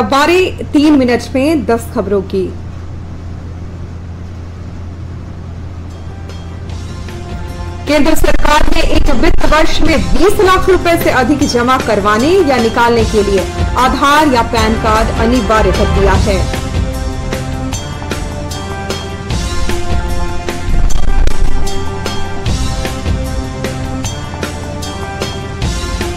12:03 में 10 खबरों की। केंद्र सरकार ने एक वित्त वर्ष में 20 लाख रुपए से अधिक जमा करवाने या निकालने के लिए आधार या पैन कार्ड अनिवार्य कर दिया है।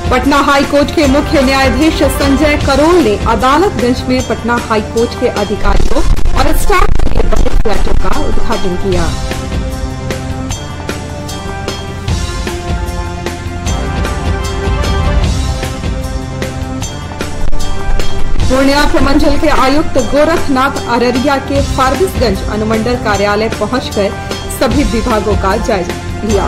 पटना हाईकोर्ट के मुख्य न्यायाधीश संजय करोल ने अदालतगंज में पटना हाईकोर्ट के अधिकारियों और स्टाफ के लिए बने फ्लैटों का उद्घाटन किया। पूर्णिया प्रमंडल के आयुक्त गोरखनाथ अररिया के फारबिसगंज अनुमंडल कार्यालय पहुंचकर सभी विभागों का जायजा लिया।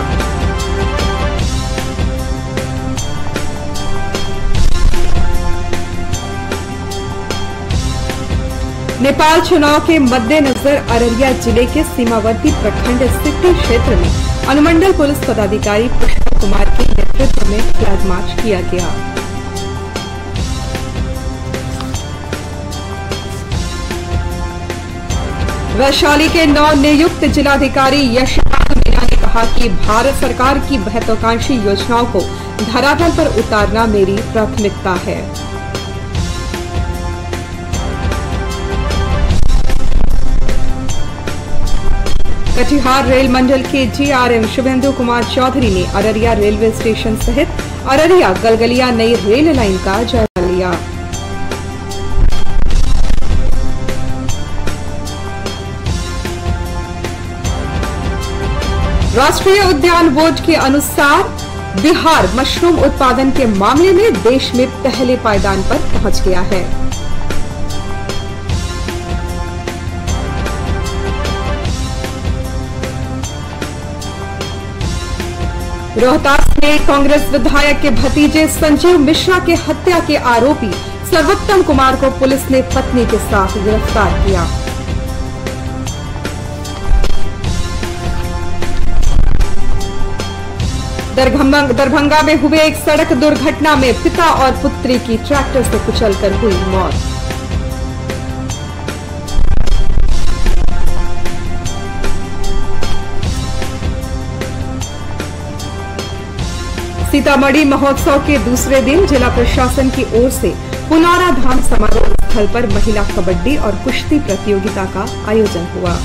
नेपाल चुनाव के मद्देनजर अररिया जिले के सीमावर्ती प्रखंड सिटी क्षेत्र में अनुमंडल पुलिस पदाधिकारी पुष्प कुमार के नेतृत्व में फ्लैग मार्च किया गया। वैशाली के नवनियुक्त जिलाधिकारी यशपाल मीणा ने कहा कि भारत सरकार की महत्वाकांक्षी योजनाओं को धरातल पर उतारना मेरी प्राथमिकता है। कटिहार रेल मंडल के जीआरएम शुभेंदु कुमार चौधरी ने अररिया रेलवे स्टेशन सहित अररिया गलगलिया नई रेल लाइन का जायजा लिया। राष्ट्रीय उद्यान बोर्ड के अनुसार बिहार मशरूम उत्पादन के मामले में देश में पहले पायदान पर पहुंच गया है। रोहतास में कांग्रेस विधायक के भतीजे संजीव मिश्रा के हत्या के आरोपी सर्वोत्तम कुमार को पुलिस ने पत्नी के साथ गिरफ्तार किया। दरभंगा में हुए एक सड़क दुर्घटना में पिता और पुत्री की ट्रैक्टर से कुचलकर हुई मौत। सीतामढ़ी महोत्सव के दूसरे दिन जिला प्रशासन की ओर से पुनौरा धाम समारोह स्थल पर महिला कबड्डी और कुश्ती प्रतियोगिता का आयोजन हुआ।